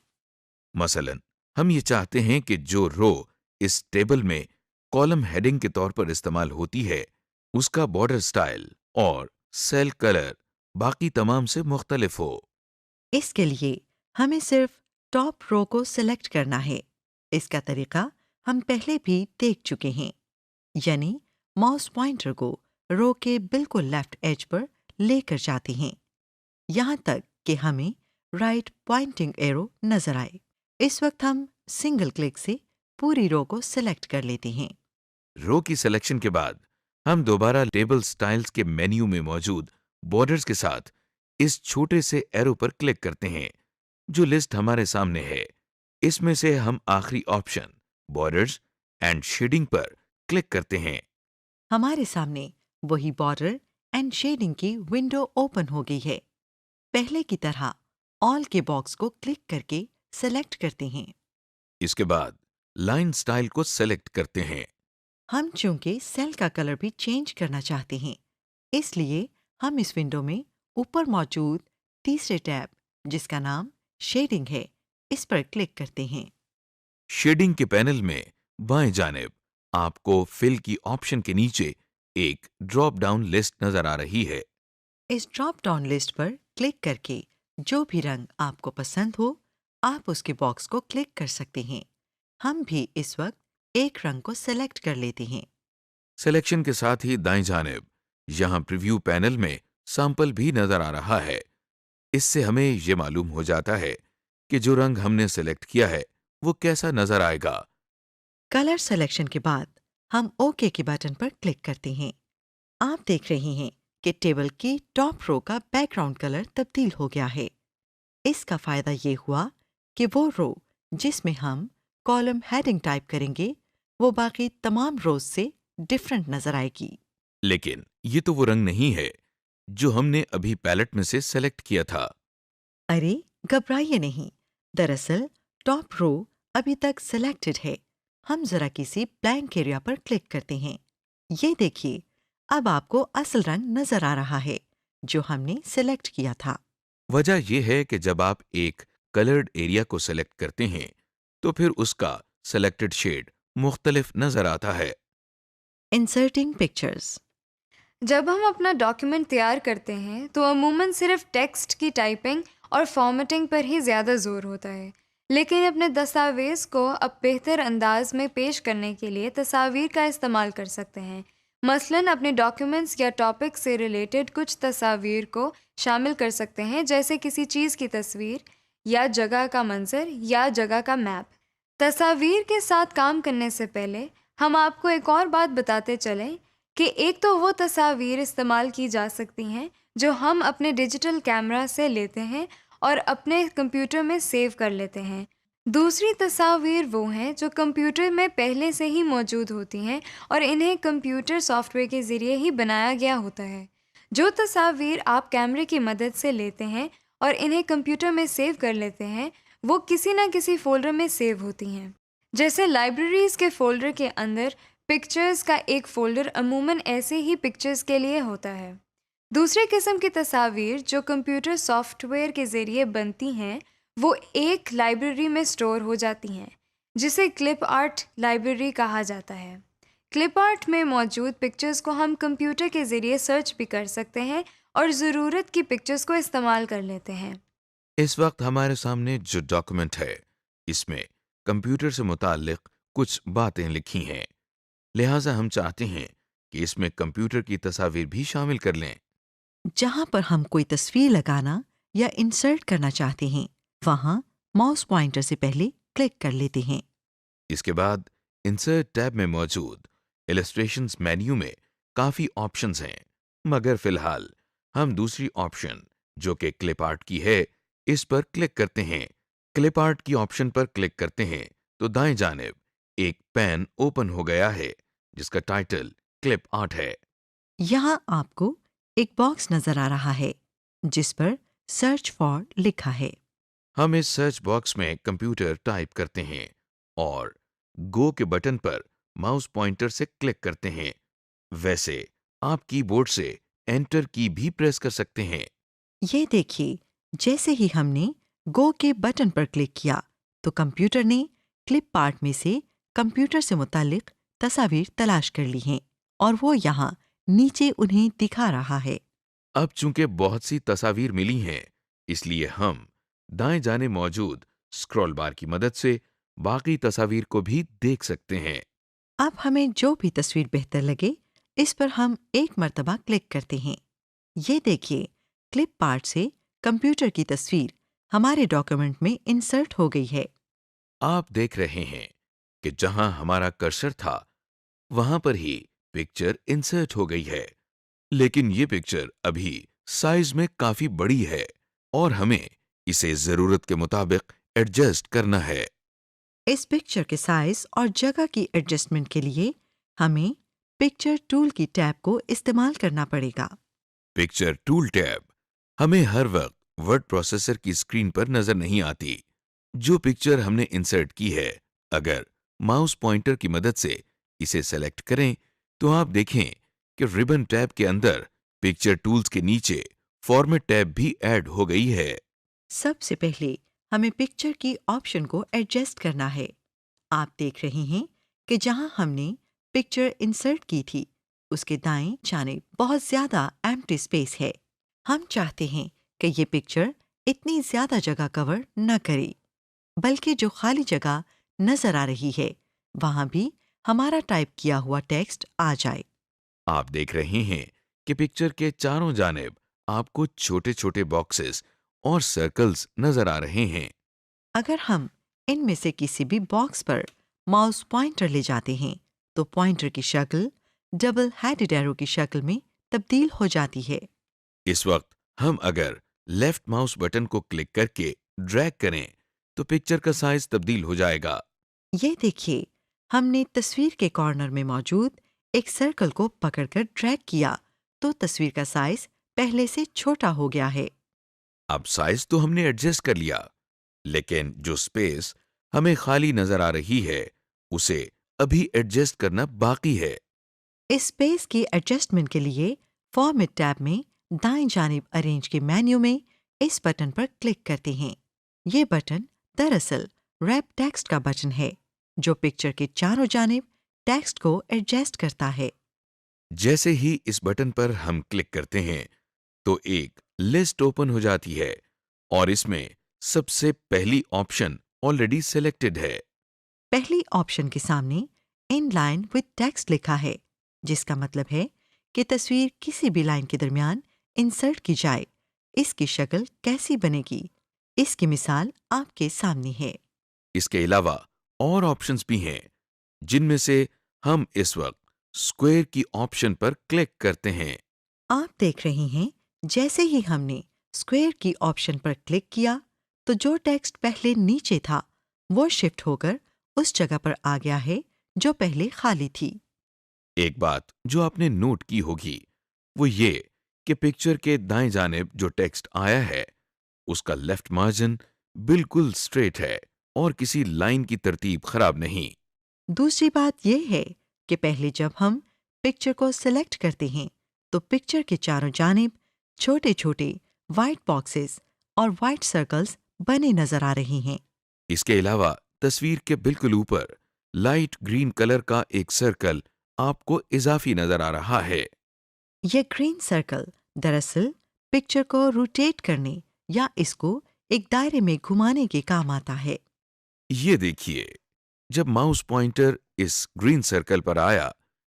[SPEAKER 3] मसलन, हम ये चाहते हैं कि जो रो इस टेबल में कॉलम हेडिंग के तौर पर इस्तेमाल होती है उसका बॉर्डर स्टाइल और सेल कलर बाकी तमाम से मुख्तलिफ हो।
[SPEAKER 1] इसके लिए हमें सिर्फ टॉप रो को सेलेक्ट करना है। इसका तरीका हम पहले भी देख चुके हैं, यानी माउस पॉइंटर को रो के बिल्कुल लेफ्ट एज पर लेकर जाते हैं यहाँ तक कि हमें राइट पॉइंटिंग एरो नजर आए। इस वक्त हम सिंगल क्लिक से पूरी रो को सेलेक्ट कर लेते हैं।
[SPEAKER 3] रो की सिलेक्शन के बाद हम दोबारा टेबल स्टाइल्स के मेन्यू में मौजूद बॉर्डर्स के साथ इस छोटे से एरो पर क्लिक करते हैं जो लिस्ट हमारे सामने है। इसमें से हम आखिरी ऑप्शन बॉर्डर्स एंड शेडिंग पर क्लिक करते हैं।
[SPEAKER 1] हमारे सामने वही बॉर्डर एंड शेडिंग की विंडो ओपन हो गई है। पहले की तरह ऑल के बॉक्स को क्लिक करके सेलेक्ट करते हैं।
[SPEAKER 3] इसके बाद लाइन स्टाइल को सेलेक्ट करते हैं।
[SPEAKER 1] हम चूंकि सेल का कलर भी चेंज करना चाहते हैं, इसलिए हम इस विंडो में ऊपर मौजूद तीसरे टैब जिसका नाम शेडिंग है इस पर क्लिक करते हैं।
[SPEAKER 3] शेडिंग के पैनल में बाएं जानिब आपको फिल की ऑप्शन के नीचे एक ड्रॉप डाउन लिस्ट नजर आ रही है।
[SPEAKER 1] इस ड्रॉप डाउन लिस्ट पर क्लिक करके जो भी रंग आपको पसंद हो आप उसके बॉक्स को क्लिक कर सकते हैं। हम भी इस वक्त एक रंग को सेलेक्ट कर लेते हैं।
[SPEAKER 3] सिलेक्शन के साथ ही दाएं जानिब यहां प्रीव्यू पैनल में सैंपल भी नजर आ रहा है। इससे हमें ये मालूम हो जाता है कि जो रंग हमने सेलेक्ट किया है वो कैसा नजर आएगा।
[SPEAKER 1] कलर सिलेक्शन के बाद हम ओके के बटन पर क्लिक करते हैं। आप देख रहे हैं कि टेबल की टॉप रो का बैकग्राउंड कलर तब्दील हो गया है। इसका फायदा ये हुआ कि वो रो जिसमें हम कॉलम हेडिंग टाइप करेंगे वो बाकी तमाम रोज से डिफरेंट नजर आएगी।
[SPEAKER 3] लेकिन ये तो वो रंग नहीं है जो हमने अभी पैलेट में से सेलेक्ट किया था।
[SPEAKER 1] अरे घबराइए नहीं, दरअसल टॉप रो अभी तक सिलेक्टेड है। हम जरा किसी ब्लैंक एरिया पर क्लिक करते हैं। ये देखिए, अब आपको असल रंग नजर आ रहा है जो हमने सिलेक्ट किया था।
[SPEAKER 3] वजह यह है कि जब आप एक कलर्ड एरिया को सेलेक्ट करते हैं तो फिर उसका सेलेक्टेड शेड मुख्तलिफ नजर आता है।
[SPEAKER 1] Inserting pictures.
[SPEAKER 2] जब हम अपना डॉक्यूमेंट तैयार करते हैं तो अमूमन सिर्फ टेक्स्ट की टाइपिंग और फॉर्मेटिंग पर ही ज़्यादा ज़ोर होता है, लेकिन अपने दस्तावेज़ को अब बेहतर अंदाज में पेश करने के लिए तस्वीर का इस्तेमाल कर सकते हैं। मसलन अपने डॉक्यूमेंट्स या टॉपिक से रिलेटेड कुछ तस्वीर को शामिल कर सकते हैं, जैसे किसी चीज़ की तस्वीर या जगह का मंजर या जगह का मैप। तस्वीर के साथ काम करने से पहले हम आपको एक और बात बताते चलें कि एक तो वो तस्वीर इस्तेमाल की जा सकती हैं जो हम अपने डिजिटल कैमरा से लेते हैं और अपने कंप्यूटर में सेव कर लेते हैं। दूसरी तस्वीर वो हैं जो कंप्यूटर में पहले से ही मौजूद होती हैं और इन्हें कंप्यूटर सॉफ्टवेयर के ज़रिए ही बनाया गया होता है। जो तस्वीर आप कैमरे की मदद से लेते हैं और इन्हें कंप्यूटर में सेव कर लेते हैं, वो किसी न किसी फ़ोल्डर में सेव होती हैं। जैसे लाइब्रेरीज़ के फ़ोल्डर के अंदर पिक्चर्स का एक फ़ोल्डर अमूमन ऐसे ही पिक्चर्स के लिए होता है। दूसरे किस्म की तस्वीर जो कंप्यूटर सॉफ्टवेयर के ज़रिए बनती हैं, वो एक लाइब्रेरी में स्टोर हो जाती हैं, जिसे क्लिप आर्ट लाइब्रेरी कहा जाता है। क्लिप आर्ट में मौजूद पिक्चर्स को हम कंप्यूटर के ज़रिए सर्च भी कर सकते हैं और ज़रूरत की पिक्चर्स को इस्तेमाल कर लेते हैं।
[SPEAKER 3] इस वक्त हमारे सामने जो डॉक्यूमेंट है इसमें कंप्यूटर से मुताल्लिक कुछ बातें लिखी हैं, लिहाजा हम चाहते हैं कि इसमें कंप्यूटर की तस्वीर भी शामिल कर लें।
[SPEAKER 1] जहां पर हम कोई तस्वीर लगाना या इंसर्ट करना चाहते हैं, वहां माउस पॉइंटर से पहले क्लिक कर लेते हैं।
[SPEAKER 3] इसके बाद इंसर्ट टैब में मौजूद इलस्ट्रेशंस मेन्यू में काफ़ी ऑप्शंस हैं, मगर फिलहाल हम दूसरी ऑप्शन जो कि क्लिप आर्ट की है इस पर क्लिक करते हैं। क्लिप आर्ट की ऑप्शन पर क्लिक करते हैं तो दाएं जानिब एक पैन ओपन हो गया है जिसका टाइटल क्लिप आर्ट है।
[SPEAKER 1] यहाँ आपको एक बॉक्स नजर आ रहा है जिस पर सर्च फॉर लिखा है।
[SPEAKER 3] हम इस सर्च बॉक्स में कंप्यूटर टाइप करते हैं और गो के बटन पर माउस पॉइंटर से क्लिक करते हैं। वैसे आप कीबोर्ड से एंटर की भी प्रेस कर सकते हैं।
[SPEAKER 1] ये देखिए, जैसे ही हमने गो के बटन पर क्लिक किया तो कंप्यूटर ने क्लिप आर्ट में से कंप्यूटर से मुतालिक तस्वीर तलाश कर ली हैं और वो यहाँ नीचे उन्हें दिखा रहा है।
[SPEAKER 3] अब चूंकि बहुत सी तस्वीर मिली हैं, इसलिए हम दाएं जाने मौजूद स्क्रॉल बार की मदद से बाकी तस्वीर को भी देख सकते हैं।
[SPEAKER 1] अब हमें जो भी तस्वीर बेहतर लगे इस पर हम एक मर्तबा क्लिक करते हैं। ये देखिए, क्लिप आर्ट से कंप्यूटर की तस्वीर हमारे डॉक्यूमेंट में इंसर्ट हो गई है।
[SPEAKER 3] आप देख रहे हैं कि जहां हमारा कर्सर था वहां पर ही पिक्चर इंसर्ट हो गई है, लेकिन ये पिक्चर अभी साइज में काफी बड़ी है और हमें इसे जरूरत के मुताबिक एडजस्ट करना है।
[SPEAKER 1] इस पिक्चर के साइज और जगह की एडजस्टमेंट के लिए हमें पिक्चर टूल की टैब को इस्तेमाल करना पड़ेगा।
[SPEAKER 3] पिक्चर टूल टैब हमें हर वक्त वर्ड प्रोसेसर की स्क्रीन पर नजर नहीं आती। जो पिक्चर हमने इंसर्ट की है, अगर माउस पॉइंटर की मदद से इसे सेलेक्ट करें तो आप देखें कि रिबन टैब के अंदर पिक्चर टूल्स के नीचे फॉर्मेट टैब भी ऐड हो गई है।
[SPEAKER 1] सबसे पहले हमें पिक्चर की ऑप्शन को एडजस्ट करना है। आप देख रहे हैं कि जहां हमने पिक्चर इंसर्ट की थी उसके दाएं जानिब बहुत ज्यादा एम्प्टी स्पेस है। हम चाहते हैं कि ये पिक्चर इतनी ज्यादा जगह कवर न करे, बल्कि जो खाली जगह नजर आ रही है वहां भी हमारा टाइप किया हुआ टेक्स्ट आ जाए।
[SPEAKER 3] आप देख रहे हैं कि पिक्चर के चारों जानिब आपको छोटे छोटे बॉक्सेस और सर्कल्स नजर आ रहे हैं।
[SPEAKER 1] अगर हम इनमें से किसी भी बॉक्स पर माउस पॉइंटर ले जाते हैं तो पॉइंटर की शक्ल डबल हेडेड एरो की शक्ल में तब्दील हो जाती है।
[SPEAKER 3] इस वक्त हम अगर लेफ्ट माउस बटन को क्लिक करके ड्रैग करें तो पिक्चर का साइज तब्दील हो जाएगा।
[SPEAKER 1] ये देखिए, हमने तस्वीर के कॉर्नर में मौजूद एक सर्कल को पकड़कर ड्रैग किया तो तस्वीर का साइज पहले से छोटा हो गया है।
[SPEAKER 3] अब साइज तो हमने एडजस्ट कर लिया, लेकिन जो स्पेस हमें खाली नजर आ रही है उसे अभी एडजस्ट करना बाकी है।
[SPEAKER 1] इस स्पेस की एडजस्टमेंट के लिए फॉर्मेट टैब में दाएं जानिब अरेंज के मेन्यू में इस बटन पर क्लिक करते हैं। ये बटन दरअसल रैप टेक्स्ट का बटन है जो पिक्चर के चारों जानिब टेक्स्ट को एडजस्ट करता है।
[SPEAKER 3] जैसे ही इस बटन पर हम क्लिक करते हैं तो एक लिस्ट ओपन हो जाती है और इसमें सबसे पहली ऑप्शन ऑलरेडी सिलेक्टेड है।
[SPEAKER 1] पहली ऑप्शन के सामने इन लाइन विद टेक्स्ट लिखा है, जिसका मतलब है कि तस्वीर किसी भी लाइन के दरमियान इंसर्ट की जाए। इसकी शक्ल कैसी बनेगी, इसकी मिसाल आपके सामने है।
[SPEAKER 3] इसके अलावा और ऑप्शंस भी हैं जिनमें से हम इस वक्त स्क्वायर की ऑप्शन पर क्लिक करते हैं।
[SPEAKER 1] आप देख रहे हैं जैसे ही हमने स्क्वायर की ऑप्शन पर क्लिक किया तो जो टेक्स्ट पहले नीचे था वो शिफ्ट होकर उस जगह पर आ गया है जो पहले खाली थी।
[SPEAKER 3] एक बात जो आपने नोट की होगी वो ये कि पिक्चर के दाएं जानिब जो टेक्स्ट आया है उसका लेफ्ट मार्जिन बिल्कुल स्ट्रेट है और किसी लाइन की तरतीब खराब नहीं।
[SPEAKER 1] दूसरी बात यह है कि पहले जब हम पिक्चर को सिलेक्ट करते हैं तो पिक्चर के चारों जानिब छोटे छोटे वाइट बॉक्सेस और वाइट सर्कल्स बने नजर आ रहे हैं।
[SPEAKER 3] इसके अलावा तस्वीर के बिल्कुल ऊपर लाइट ग्रीन कलर का एक सर्कल आपको इजाफी नजर आ रहा है।
[SPEAKER 1] यह ग्रीन सर्कल दरअसल पिक्चर को रोटेट करने या इसको एक दायरे में घुमाने के काम आता है।
[SPEAKER 3] ये देखिए, जब माउस पॉइंटर इस ग्रीन सर्कल पर आया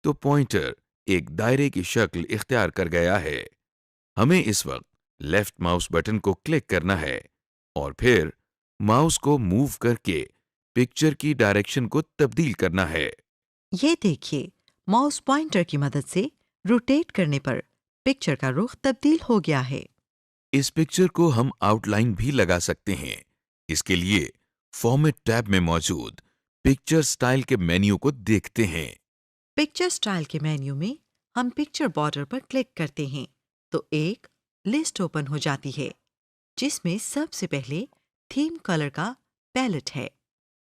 [SPEAKER 3] तो पॉइंटर एक दायरे की शक्ल इख्तियार कर गया है। हमें इस वक्त लेफ्ट माउस बटन को क्लिक करना है और फिर माउस को मूव करके पिक्चर की डायरेक्शन को तब्दील करना है।
[SPEAKER 1] ये देखिए, माउस पॉइंटर की मदद से रोटेट करने पर पिक्चर का रुख तब्दील हो गया है।
[SPEAKER 3] इस पिक्चर को हम आउटलाइन भी लगा सकते हैं। इसके लिए फॉर्मेट टैब में मौजूद पिक्चर स्टाइल के मेन्यू को देखते हैं।
[SPEAKER 1] पिक्चर स्टाइल के मेन्यू में हम पिक्चर बॉर्डर पर क्लिक करते हैं तो एक लिस्ट ओपन हो जाती है जिसमें सबसे पहले थीम कलर का पैलेट है।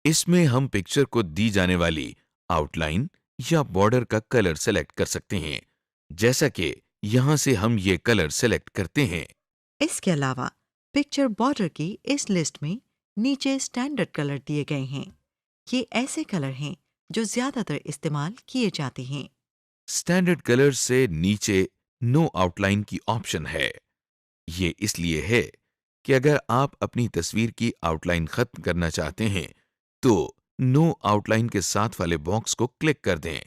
[SPEAKER 3] इसमें हम पिक्चर को दी जाने वाली आउटलाइन या बॉर्डर का कलर सेलेक्ट कर सकते हैं, जैसा कि यहां से हम ये कलर सेलेक्ट करते हैं।
[SPEAKER 1] इसके अलावा पिक्चर बॉर्डर की इस लिस्ट में नीचे स्टैंडर्ड कलर दिए गए हैं। ये ऐसे कलर हैं जो ज्यादातर इस्तेमाल किए जाते हैं।
[SPEAKER 3] स्टैंडर्ड कलर से नीचे नो आउटलाइन की ऑप्शन है। ये इसलिए है कि अगर आप अपनी तस्वीर की आउटलाइन खत्म करना चाहते हैं तो नो आउटलाइन के साथ वाले बॉक्स को क्लिक कर दें।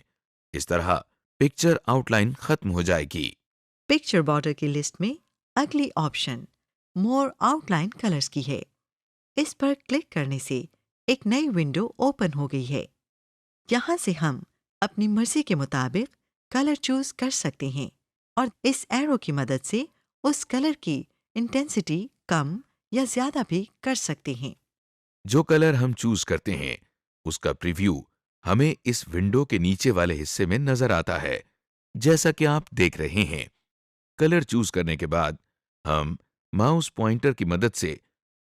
[SPEAKER 3] इस तरह पिक्चर आउटलाइन खत्म हो जाएगी।
[SPEAKER 1] पिक्चर बॉर्डर की लिस्ट में अगली ऑप्शन मोर आउटलाइन कलर्स की है। इस पर क्लिक करने से एक नई विंडो ओपन हो गई है। यहाँ से हम अपनी मर्जी के मुताबिक कलर चूज कर सकते हैं और इस एरो की मदद से उस कलर की इंटेंसिटी कम या ज्यादा भी कर सकते हैं।
[SPEAKER 3] जो कलर हम चूज करते हैं उसका प्रीव्यू हमें इस विंडो के नीचे वाले हिस्से में नजर आता है, जैसा कि आप देख रहे हैं। कलर चूज करने के बाद हम माउस पॉइंटर की मदद से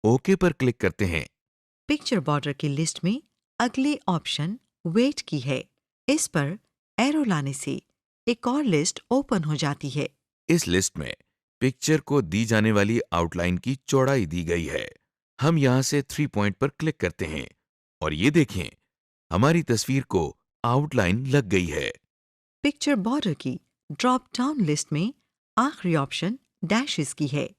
[SPEAKER 3] ओके पर क्लिक करते हैं।
[SPEAKER 1] पिक्चर बॉर्डर की लिस्ट में अगली ऑप्शन वेट की है। इस पर एरो लाने से एक और लिस्ट ओपन हो जाती है।
[SPEAKER 3] इस लिस्ट में पिक्चर को दी जाने वाली आउटलाइन की चौड़ाई दी गई है। हम यहां से 3 पॉइंट पर क्लिक करते हैं और ये देखें, हमारी तस्वीर को आउटलाइन लग गई है।
[SPEAKER 1] पिक्चर बॉर्डर की ड्रॉप डाउन लिस्ट में आखिरी ऑप्शन डैशेस की है।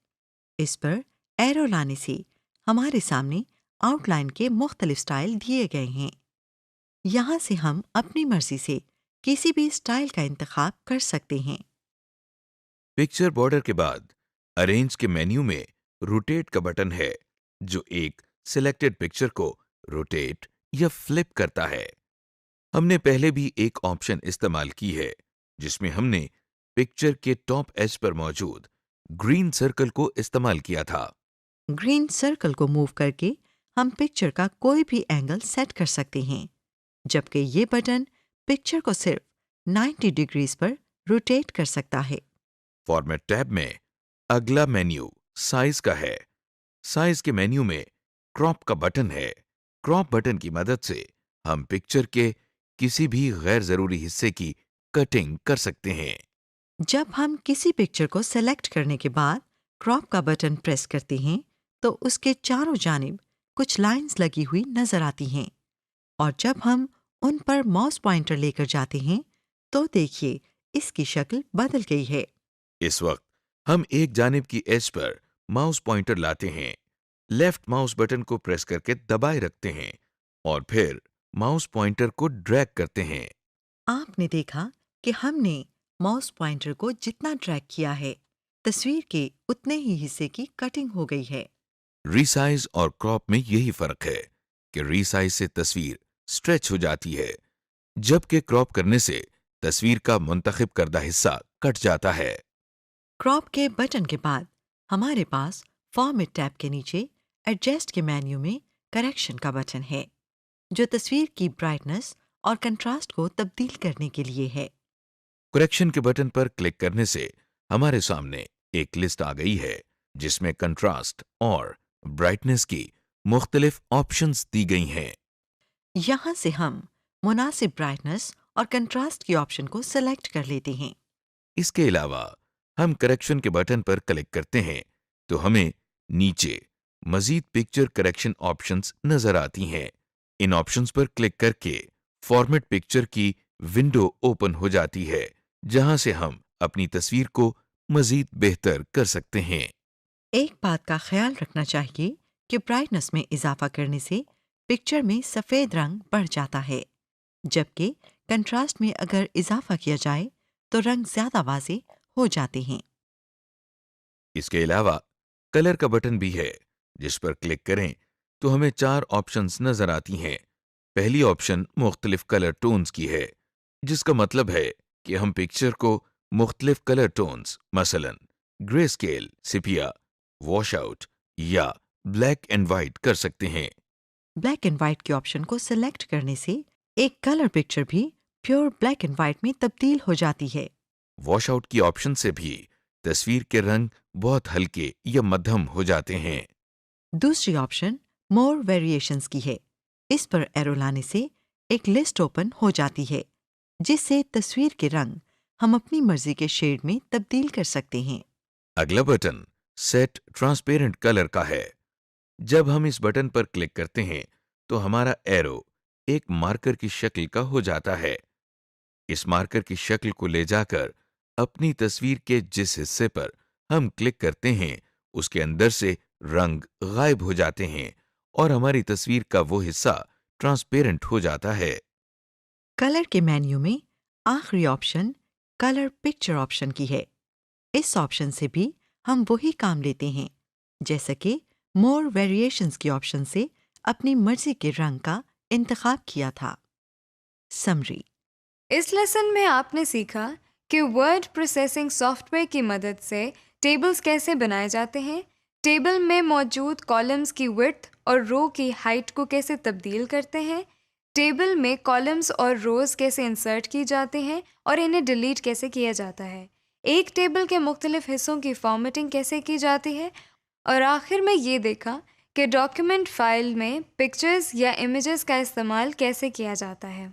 [SPEAKER 1] इस पर एरो लाने से हमारे सामने आउटलाइन के मुख्तलिफ स्टाइल दिए गए हैं। यहाँ से हम अपनी मर्जी से किसी भी स्टाइल का इंतखाब कर सकते हैं।
[SPEAKER 3] पिक्चर बॉर्डर के बाद अरेंज के मेन्यू में रोटेट का बटन है जो एक सिलेक्टेड पिक्चर को रोटेट या फ्लिप करता है। हमने पहले भी एक ऑप्शन इस्तेमाल की है जिसमें हमने पिक्चर के टॉप एज पर मौजूद ग्रीन सर्कल को इस्तेमाल किया था।
[SPEAKER 1] ग्रीन सर्कल को मूव करके हम पिक्चर का कोई भी एंगल सेट कर सकते हैं, जबकि ये बटन पिक्चर को सिर्फ 90 डिग्रीज पर रोटेट कर सकता है।
[SPEAKER 3] फॉर्मेट टैब में अगला मेन्यू साइज का है। साइज के मेन्यू में क्रॉप का बटन है। क्रॉप बटन की मदद से हम पिक्चर के किसी भी गैर जरूरी हिस्से की कटिंग कर सकते हैं।
[SPEAKER 1] जब हम किसी पिक्चर को सेलेक्ट करने के बाद क्रॉप का बटन प्रेस करते हैं तो उसके चारों जानिब कुछ लाइंस लगी हुई नजर आती हैं और जब हम उन पर माउस पॉइंटर लेकर जाते हैं तो देखिए इसकी शक्ल बदल गई है।
[SPEAKER 3] इस वक्त हम एक जानिब की एज पर माउस पॉइंटर लाते हैं, लेफ्ट माउस बटन को प्रेस करके दबाए रखते हैं और फिर माउस पॉइंटर को ड्रैग करते हैं।
[SPEAKER 1] आपने देखा कि हमने माउस पॉइंटर को जितना ड्रैग किया है, तस्वीर के उतने ही हिस्से की कटिंग हो गई है।
[SPEAKER 3] रीसाइज और क्रॉप में यही फर्क है कि रीसाइज से तस्वीर स्ट्रेच हो जाती है, जबकि क्रॉप करने से तस्वीर का मुंतखब करदा हिस्सा कट जाता है।
[SPEAKER 1] क्रॉप के बटन के बाद हमारे पास फॉर्मेट टैब के नीचे एडजस्ट के मेन्यू में करेक्शन का बटन है, जो तस्वीर की ब्राइटनेस और कंट्रास्ट को तब्दील करने के लिए है।
[SPEAKER 3] करेक्शन के बटन पर क्लिक करने से हमारे सामने एक लिस्ट आ गई है जिसमें कंट्रास्ट और ब्राइटनेस की मुख्तलिफ ऑप्शंस दी गई हैं।
[SPEAKER 1] यहाँ से हम मुनासिब ब्राइटनेस और कंट्रास्ट की ऑप्शन को सेलेक्ट कर लेते हैं।
[SPEAKER 3] इसके अलावा हम करेक्शन के बटन पर क्लिक करते हैं तो हमें नीचे मजीद पिक्चर करेक्शन ऑप्शंस नजर आती हैं। इन ऑप्शंस पर क्लिक करके फॉर्मेट पिक्चर की विंडो ओपन हो जाती है, जहां से हम अपनी तस्वीर को मजीद बेहतर कर सकते हैं।
[SPEAKER 1] एक बात का ख्याल रखना चाहिए कि ब्राइटनेस में इजाफा करने से पिक्चर में सफ़ेद रंग बढ़ जाता है, जबकि कंट्रास्ट में अगर इजाफा किया जाए तो रंग ज़्यादा वाज़े हो जाते हैं।
[SPEAKER 3] इसके अलावा कलर का बटन भी है, जिस पर क्लिक करें तो हमें 4 ऑप्शंस नजर आती हैं। पहली ऑप्शन मुख्तलिफ कलर टोन्स की है, जिसका मतलब है कि हम पिक्चर को मुख्तलिफ कलर टोन्स मसलन ग्रे स्केल, सिपिया, वॉश आउट या ब्लैक एंड वाइट कर सकते हैं।
[SPEAKER 1] ब्लैक एंड वाइट के ऑप्शन को सिलेक्ट करने से एक कलर पिक्चर भी प्योर ब्लैक एंड वाइट में तब्दील हो जाती है।
[SPEAKER 3] वॉश आउट की ऑप्शन से भी तस्वीर के रंग बहुत हल्के या मध्यम हो जाते हैं।
[SPEAKER 1] दूसरी ऑप्शन मोर वेरिएशंस की है। इस पर एरो लाने से एक लिस्ट ओपन हो जाती है, जिससे तस्वीर के रंग हम अपनी मर्जी के शेड में तब्दील कर सकते हैं।
[SPEAKER 3] अगला बटन सेट ट्रांसपेरेंट कलर का है। जब हम इस बटन पर क्लिक करते हैं तो हमारा एरो एक मार्कर की शक्ल का हो जाता है। इस मार्कर की शक्ल को ले जाकर अपनी तस्वीर के जिस हिस्से पर हम क्लिक करते हैं उसके अंदर से रंग गायब हो जाते हैं और हमारी तस्वीर का वो हिस्सा ट्रांसपेरेंट हो जाता है।
[SPEAKER 1] कलर के मेन्यू में आखिरी ऑप्शन कलर पिक्चर ऑप्शन की है। इस ऑप्शन से भी हम वही काम लेते हैं, जैसा कि मोर वेरिएशंस की ऑप्शन से अपनी मर्जी के रंग का इंतखाब किया था। समरी।
[SPEAKER 2] इस लेसन में आपने सीखा कि वर्ड प्रोसेसिंग सॉफ्टवेयर की मदद से टेबल्स कैसे बनाए जाते हैं, टेबल में मौजूद कॉलम्स की विड्थ और रो की हाइट को कैसे तब्दील करते हैं, टेबल में कॉलम्स और रोज़ कैसे इंसर्ट की जाते हैं और इन्हें डिलीट कैसे किया जाता है, एक टेबल के मुख्तलिफ हिस्सों की फॉर्मेटिंग कैसे की जाती है, और आखिर में ये देखा कि डॉक्यूमेंट फाइल में पिक्चर्स या इमेजेस का इस्तेमाल कैसे किया जाता है।